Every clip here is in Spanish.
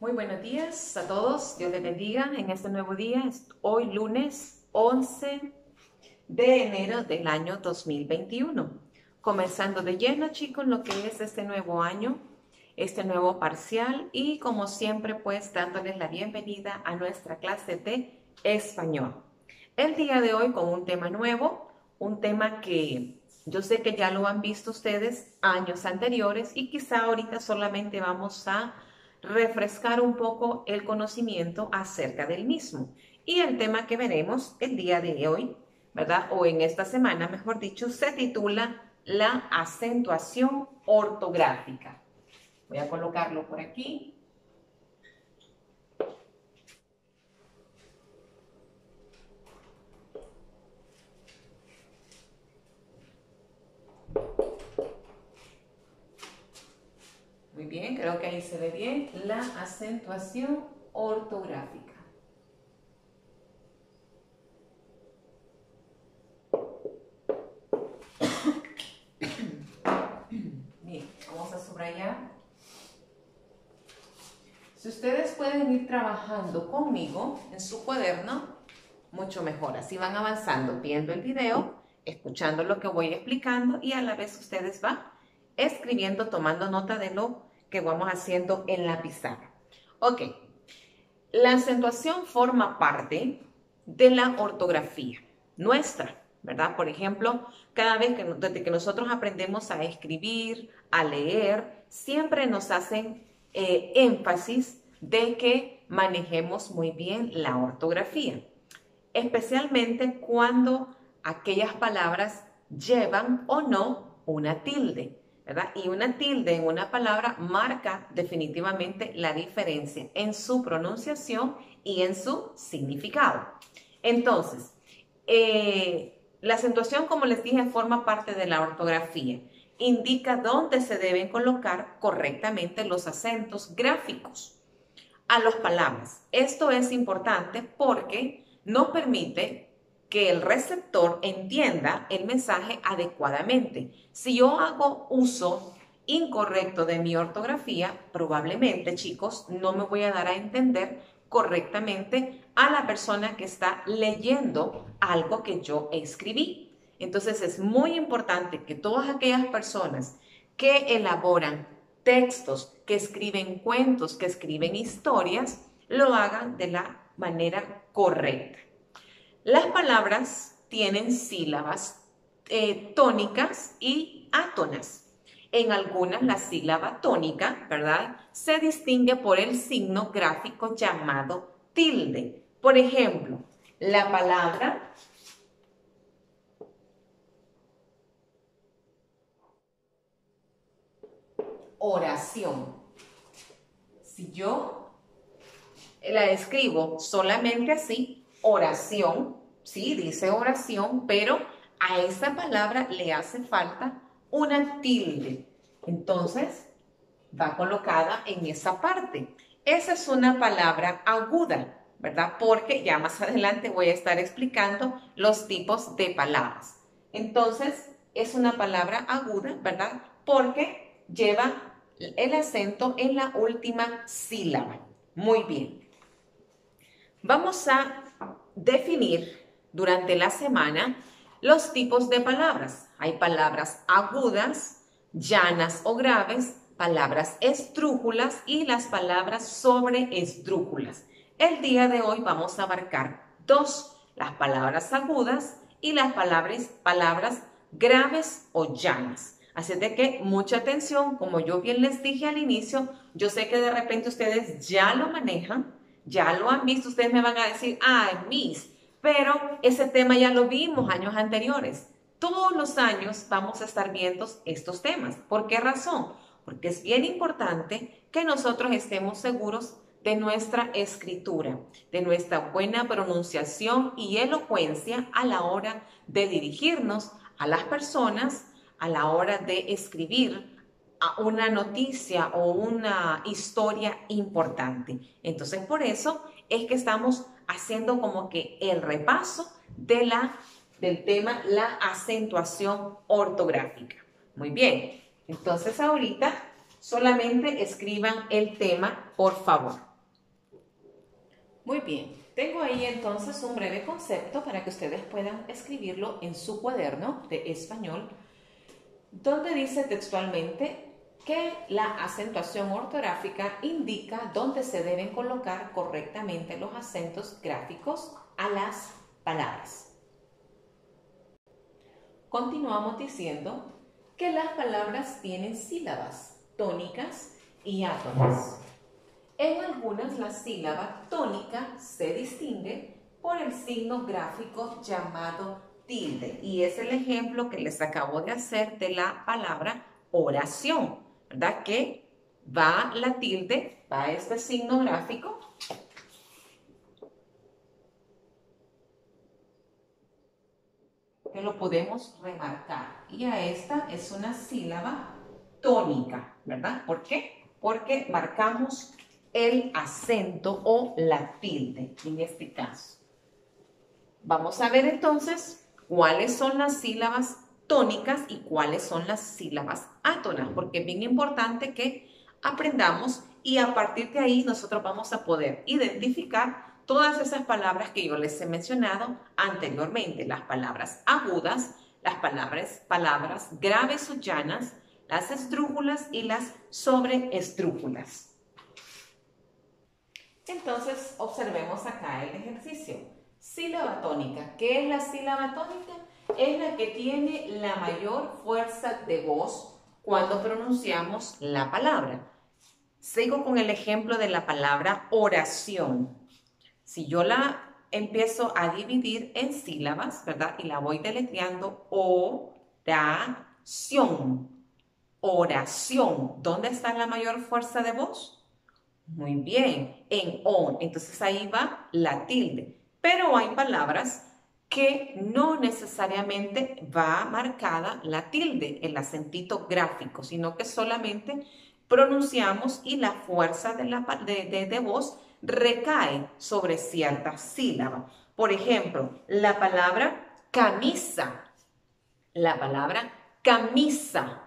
Muy buenos días a todos, Dios les bendiga en este nuevo día. Hoy lunes 11 de enero del año 2021. Comenzando de lleno, chicos, lo que es este nuevo año, este nuevo parcial y como siempre pues dándoles la bienvenida a nuestra clase de español. El día de hoy con un tema nuevo, un tema que yo sé que ya lo han visto ustedes años anteriores y quizá ahorita solamente vamos a refrescar un poco el conocimiento acerca del mismo. Y el tema que veremos el día de hoy, ¿verdad? O en esta semana, mejor dicho, se titula la acentuación ortográfica. Voy a colocarlo por aquí. Muy bien, creo que ahí se ve bien la acentuación ortográfica. Bien, vamos a subrayar. Si ustedes pueden ir trabajando conmigo en su cuaderno, mucho mejor. Así van avanzando, viendo el video, escuchando lo que voy explicando y a la vez ustedes van escribiendo, tomando nota de lo que vamos haciendo en la pizarra. Ok, la acentuación forma parte de la ortografía nuestra, ¿verdad? Por ejemplo, cada vez desde que nosotros aprendemos a escribir, a leer, siempre nos hacen énfasis de que manejemos muy bien la ortografía, especialmente cuando aquellas palabras llevan o no una tilde, ¿verdad? Y una tilde en una palabra marca definitivamente la diferencia en su pronunciación y en su significado. Entonces, la acentuación, como les dije, forma parte de la ortografía. Indica dónde se deben colocar correctamente los acentos gráficos a las palabras. Esto es importante porque nos permite que el receptor entienda el mensaje adecuadamente. Si yo hago uso incorrecto de mi ortografía, probablemente, chicos, no me voy a dar a entender correctamente a la persona que está leyendo algo que yo escribí. Entonces es muy importante que todas aquellas personas que elaboran textos, que escriben cuentos, que escriben historias, lo hagan de la manera correcta. Las palabras tienen sílabas tónicas y átonas. En algunas la sílaba tónica, ¿verdad?, se distingue por el signo gráfico llamado tilde. Por ejemplo, la palabra oración. Si yo la escribo solamente así, oración, sí, dice oración, pero a esa palabra le hace falta una tilde. Entonces, va colocada en esa parte. Esa es una palabra aguda, ¿verdad? Porque ya más adelante voy a estar explicando los tipos de palabras. Entonces, es una palabra aguda, ¿verdad? Porque lleva el acento en la última sílaba. Muy bien. Vamos a definir durante la semana los tipos de palabras. Hay palabras agudas, llanas o graves, palabras esdrújulas y las palabras sobreesdrújulas. El día de hoy vamos a abarcar dos, las palabras agudas y las palabras graves o llanas. Así de que mucha atención, como yo bien les dije al inicio, yo sé que de repente ustedes ya lo manejan, ya lo han visto, ustedes me van a decir, ay, Miss, pero ese tema ya lo vimos años anteriores. Todos los años vamos a estar viendo estos temas. ¿Por qué razón? Porque es bien importante que nosotros estemos seguros de nuestra escritura, de nuestra buena pronunciación y elocuencia a la hora de dirigirnos a las personas, a la hora de escribir a una noticia o una historia importante. Entonces, por eso es que estamos haciendo como que el repaso del tema, la acentuación ortográfica. Muy bien, entonces ahorita solamente escriban el tema, por favor. Muy bien, tengo ahí entonces un breve concepto para que ustedes puedan escribirlo en su cuaderno de español, donde dice textualmente que la acentuación ortográfica indica dónde se deben colocar correctamente los acentos gráficos a las palabras. Continuamos diciendo que las palabras tienen sílabas tónicas y átonas. En algunas la sílaba tónica se distingue por el signo gráfico llamado tilde, y es el ejemplo que les acabo de hacer de la palabra oración, ¿verdad? Que va la tilde, va este signo gráfico que lo podemos remarcar, y a esta es una sílaba tónica, ¿verdad? ¿Por qué? Porque marcamos el acento o la tilde en este caso. Vamos a ver entonces cuáles son las sílabas tónicas y cuáles son las sílabas átonas, porque es bien importante que aprendamos y a partir de ahí nosotros vamos a poder identificar todas esas palabras que yo les he mencionado anteriormente, las palabras agudas, las palabras graves o llanas, las esdrújulas y las sobreesdrújulas. Entonces, observemos acá el ejercicio. Sílaba tónica. ¿Qué es la sílaba tónica? Es la que tiene la mayor fuerza de voz cuando pronunciamos la palabra. Sigo con el ejemplo de la palabra oración. Si yo la empiezo a dividir en sílabas, ¿verdad? Y la voy deletreando, oración. Oración. ¿Dónde está la mayor fuerza de voz? Muy bien, en on, entonces ahí va la tilde. Pero hay palabras que no necesariamente va marcada la tilde, el acentito gráfico, sino que solamente pronunciamos y la fuerza de voz recae sobre cierta sílaba. Por ejemplo, la palabra camisa, la palabra camisa.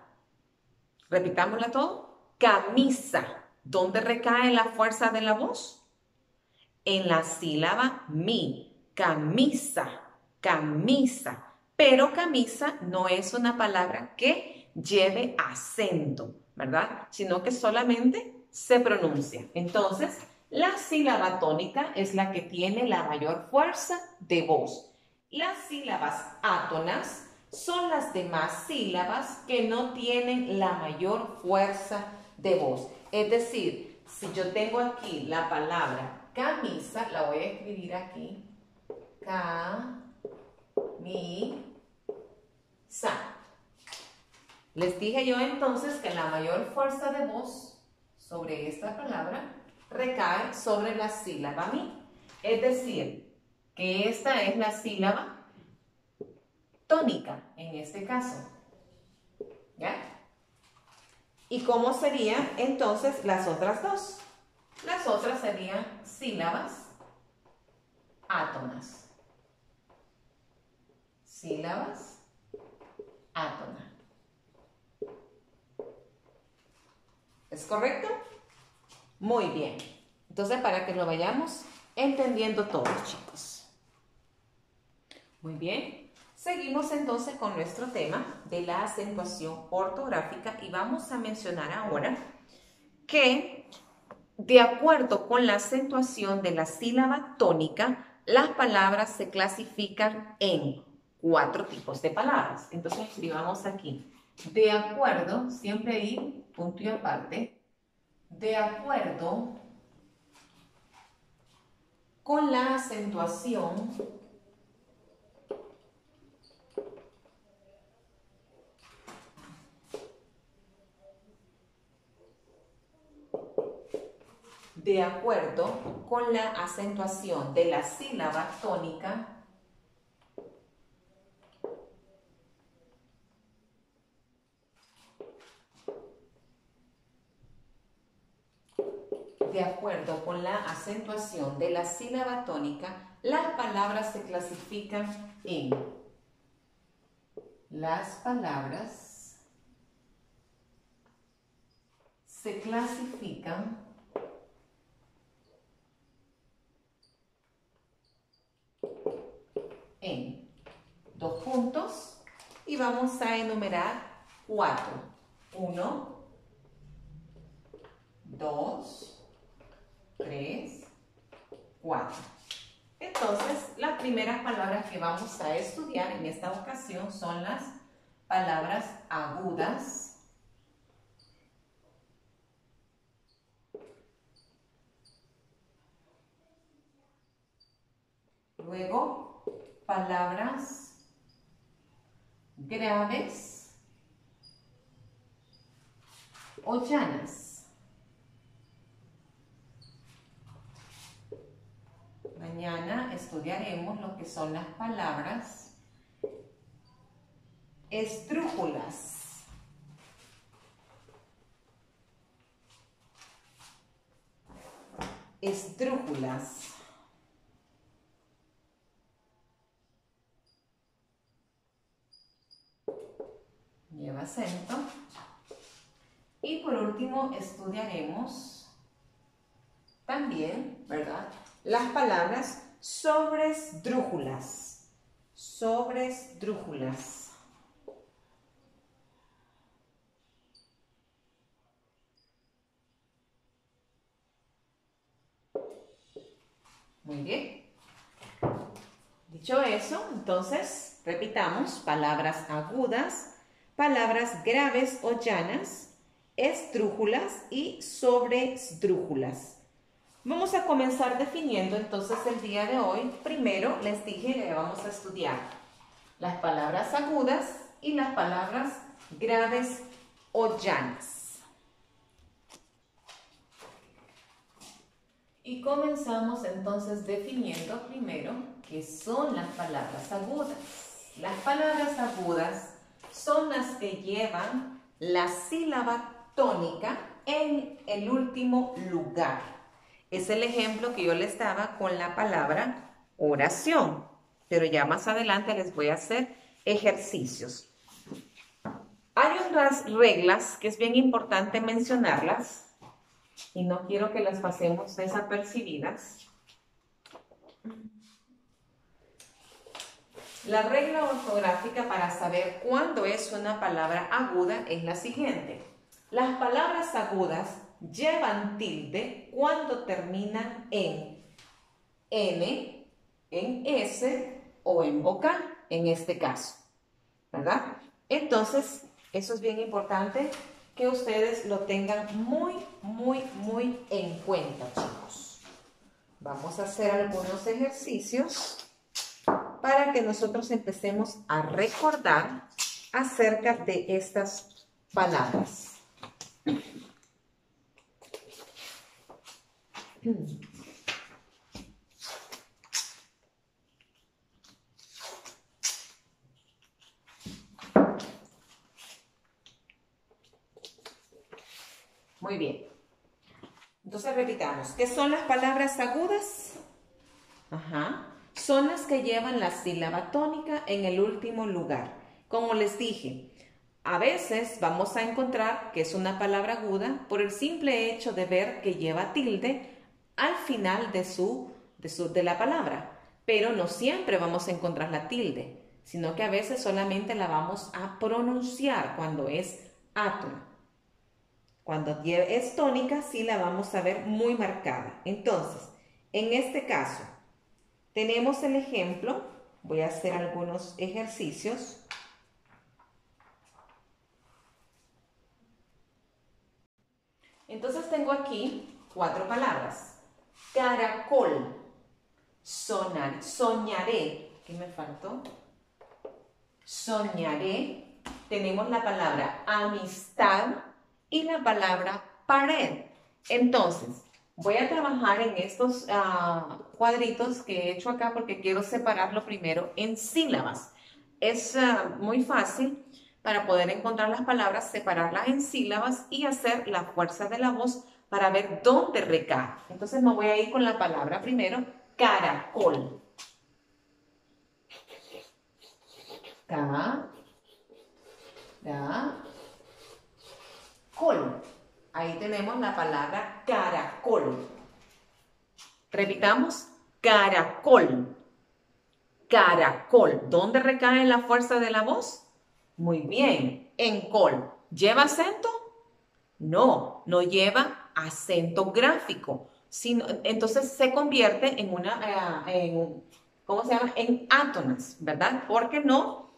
Repitámosla todo, camisa. ¿Dónde recae la fuerza de la voz? En la sílaba mi, camisa, camisa. Pero camisa no es una palabra que lleve acento, ¿verdad? Sino que solamente se pronuncia. Entonces, la sílaba tónica es la que tiene la mayor fuerza de voz. Las sílabas átonas son las demás sílabas que no tienen la mayor fuerza de voz. Es decir, si yo tengo aquí la palabra camisa, la voy a escribir aquí. Camisa. Les dije yo entonces que la mayor fuerza de voz sobre esta palabra recae sobre la sílaba mi. Es decir, que esta es la sílaba tónica en este caso. ¿Ya? ¿Y cómo serían entonces las otras dos? Las otras serían sílabas átonas. Sílabas átonas. ¿Es correcto? Muy bien. Entonces, para que lo vayamos entendiendo todos, chicos. Muy bien. Seguimos entonces con nuestro tema de la acentuación ortográfica y vamos a mencionar ahora que de acuerdo con la acentuación de la sílaba tónica, las palabras se clasifican en 4 tipos de palabras. Entonces escribamos aquí, de acuerdo, siempre ahí, punto y aparte, de acuerdo con la acentuación de acuerdo con la acentuación de la sílaba tónica, de acuerdo con la acentuación de la sílaba tónica, las palabras se clasifican en las palabras se clasifican juntos y vamos a enumerar 4. 1, 2, 3, 4. Entonces, las primeras palabras que vamos a estudiar en esta ocasión son las palabras agudas, luego palabras graves o llanas. Mañana estudiaremos lo que son las palabras esdrújulas. Esdrújulas. Lleva acento. Y por último estudiaremos también, ¿verdad?, las palabras sobresdrújulas. Sobresdrújulas. Muy bien. Dicho eso, entonces, repitamos: palabras agudas, palabras graves o llanas, esdrújulas y sobresdrújulas. Vamos a comenzar definiendo entonces el día de hoy. Primero les dije que vamos a estudiar las palabras agudas y las palabras graves o llanas. Y comenzamos entonces definiendo primero qué son las palabras agudas. Las palabras agudas son las que llevan la sílaba tónica en el último lugar. Es el ejemplo que yo les daba con la palabra oración, pero ya más adelante les voy a hacer ejercicios. Hay unas reglas que es bien importante mencionarlas y no quiero que las pasemos desapercibidas. La regla ortográfica para saber cuándo es una palabra aguda es la siguiente. Las palabras agudas llevan tilde cuando terminan en N, en S o en vocal, en este caso, ¿verdad? Entonces, eso es bien importante que ustedes lo tengan muy en cuenta, chicos. Vamos a hacer algunos ejercicios para que nosotros empecemos a recordar acerca de estas palabras. Muy bien. Entonces repitamos. ¿Qué son las palabras agudas? Son las que llevan la sílaba tónica en el último lugar. Como les dije, a veces vamos a encontrar que es una palabra aguda por el simple hecho de ver que lleva tilde al final de la palabra. Pero no siempre vamos a encontrar la tilde, sino que a veces solamente la vamos a pronunciar cuando es átona. Cuando es tónica, sí la vamos a ver muy marcada. Entonces, en este caso, tenemos el ejemplo. Voy a hacer algunos ejercicios. Entonces, tengo aquí 4 palabras. Caracol, soñaré. ¿Qué me faltó? Soñaré. Tenemos la palabra amistad y la palabra pared. Entonces, voy a trabajar en estos cuadritos que he hecho acá porque quiero separarlo primero en sílabas. Es muy fácil para poder encontrar las palabras, separarlas en sílabas y hacer la fuerza de la voz para ver dónde recae. Entonces me voy a ir con la palabra primero, caracol. Caracol. Ahí tenemos la palabra caracol. Repitamos, caracol. Caracol. ¿Dónde recae la fuerza de la voz? Muy bien, en col. ¿Lleva acento? No, no lleva acento gráfico. Entonces se convierte en ¿cómo se llama? En átonas, ¿verdad? Porque no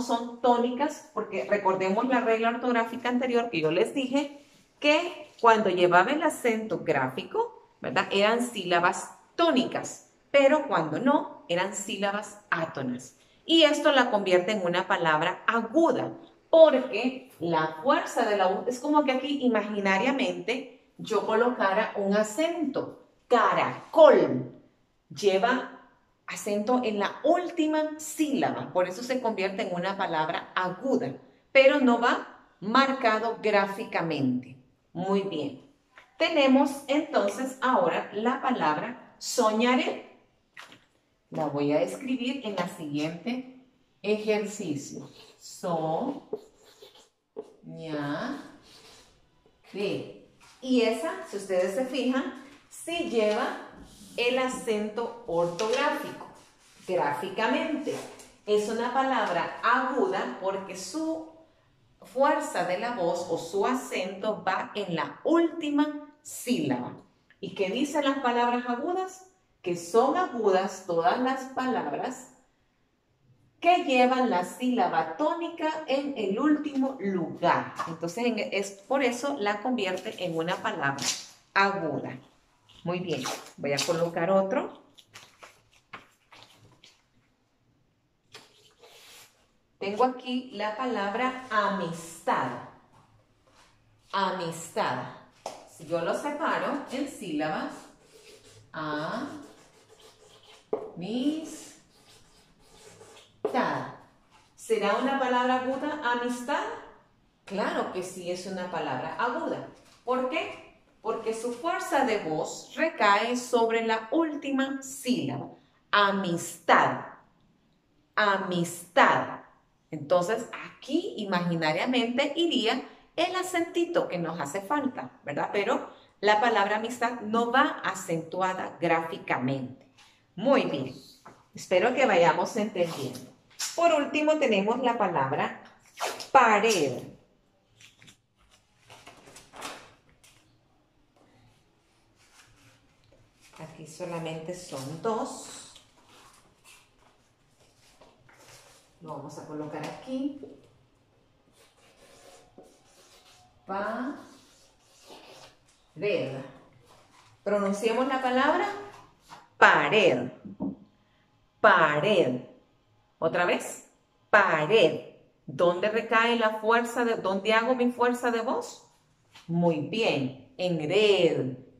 son tónicas, porque recordemos la regla ortográfica anterior que yo les dije, que cuando llevaba el acento gráfico, ¿verdad? Eran sílabas tónicas, pero cuando no, eran sílabas átonas. Y esto la convierte en una palabra aguda, porque la fuerza de la voz es como que aquí imaginariamente yo colocara un acento. Caracol lleva acento en la última sílaba, por eso se convierte en una palabra aguda, pero no va marcado gráficamente. Muy bien. Tenemos entonces ahora la palabra soñaré. La voy a escribir en el siguiente ejercicio. Soñaré. Y esa, si ustedes se fijan, sí lleva el acento ortográfico, gráficamente. Es una palabra aguda porque su fuerza de la voz o su acento va en la última sílaba. ¿Y qué dicen las palabras agudas? Que son agudas todas las palabras que llevan la sílaba tónica en el último lugar. Entonces, es por eso la convierte en una palabra aguda. Muy bien, voy a colocar otro. Tengo aquí la palabra amistad. Amistad. Si yo lo separo en sílabas, amistad. ¿Será una palabra aguda, amistad? Claro que sí es una palabra aguda. ¿Por qué? Porque su fuerza de voz recae sobre la última sílaba. Amistad. Amistad. Entonces, aquí imaginariamente iría el acentito que nos hace falta, ¿verdad? Pero la palabra amistad no va acentuada gráficamente. Muy bien. Espero que vayamos entendiendo. Por último, tenemos la palabra pared. Aquí solamente son dos. Lo vamos a colocar aquí. Pared. Pronunciemos la palabra pared. Pared. Otra vez. Pared. ¿Dónde recae la fuerza dónde hago mi fuerza de voz? Muy bien. En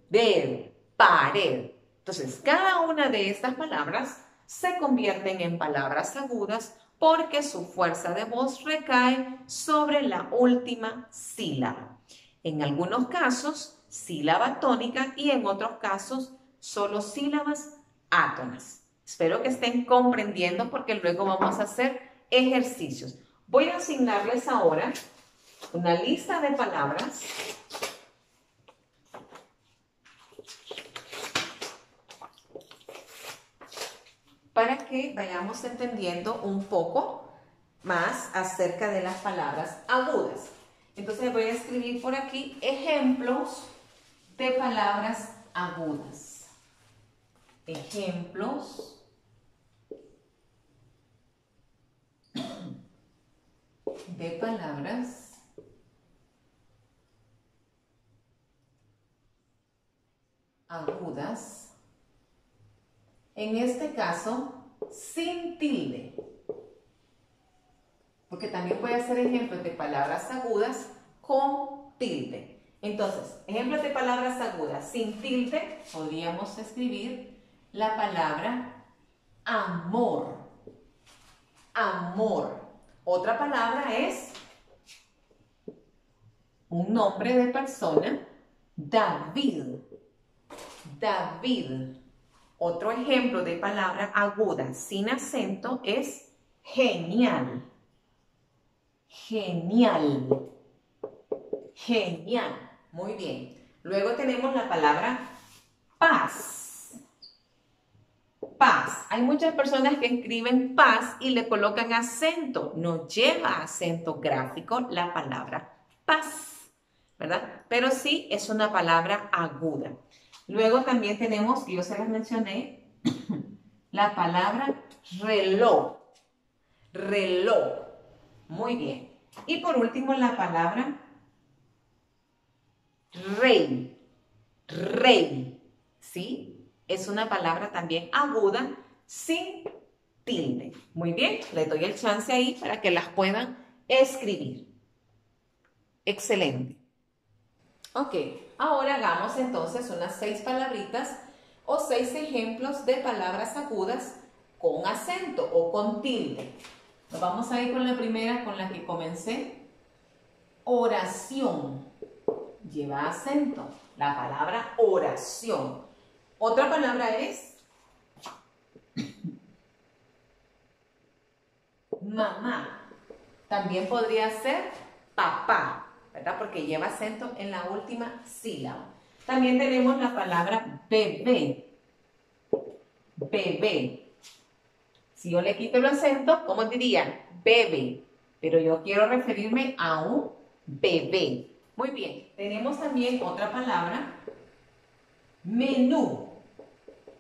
del. Pared. Entonces, cada una de estas palabras se convierten en palabras agudas porque su fuerza de voz recae sobre la última sílaba. En algunos casos, sílaba tónica y en otros casos, solo sílabas átonas. Espero que estén comprendiendo porque luego vamos a hacer ejercicios. Voy a asignarles ahora una lista de palabras para que vayamos entendiendo un poco más acerca de las palabras agudas. Entonces voy a escribir por aquí ejemplos de palabras agudas. Ejemplos de palabras agudas. En este caso, sin tilde. Porque también puede hacer ejemplos de palabras agudas con tilde. Entonces, ejemplos de palabras agudas sin tilde, podríamos escribir la palabra amor. Amor. Otra palabra es un nombre de persona, David. David. Otro ejemplo de palabra aguda sin acento es genial. Genial. Genial. Muy bien. Luego tenemos la palabra paz. paz. Hay muchas personas que escriben paz y le colocan acento. No lleva acento gráfico la palabra paz, ¿verdad? Pero sí es una palabra aguda. Luego también tenemos, que yo se las mencioné, la palabra reloj. Reloj. Muy bien. Y por último la palabra rey. Rey. ¿Sí? Es una palabra también aguda, sin tilde. Muy bien, les doy el chance ahí para que las puedan escribir. Excelente. Ok, ahora hagamos entonces unas 6 palabritas o 6 ejemplos de palabras agudas con acento o con tilde. Nos vamos a ir con la primera, con la que comencé. Oración. Lleva acento. La palabra oración. Otra palabra es mamá. También podría ser papá, ¿verdad? Porque lleva acento en la última sílaba. También tenemos la palabra bebé. Bebé. Si yo le quito el acento, ¿cómo diría? Bebé. Pero yo quiero referirme a un bebé. Muy bien. Tenemos también otra palabra. Menú.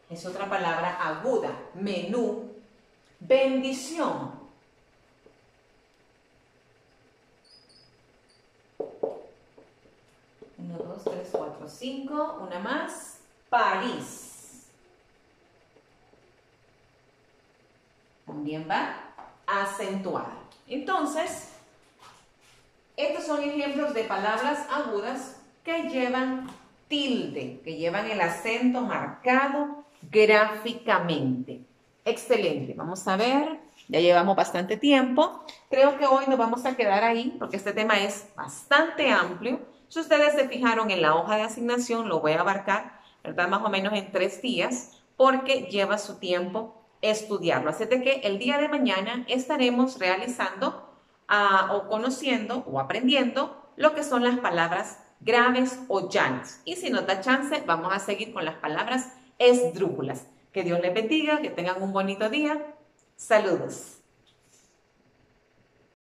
Es otra palabra aguda. Menú. Bendición. 1, 2, 3, 4, 5. Una más. París. También va acentuada. Entonces, estos son ejemplos de palabras agudas que llevan tilde, que llevan el acento marcado gráficamente. Excelente. Vamos a ver. Ya llevamos bastante tiempo. Creo que hoy nos vamos a quedar ahí porque este tema es bastante amplio. Si ustedes se fijaron en la hoja de asignación, lo voy a abarcar, ¿verdad? Más o menos en 3 días porque lleva su tiempo estudiarlo. Así de que el día de mañana estaremos realizando o conociendo o aprendiendo lo que son las palabras graves o llanas. Y si nos da chance, vamos a seguir con las palabras esdrújulas. Que Dios les bendiga, que tengan un bonito día. Saludos.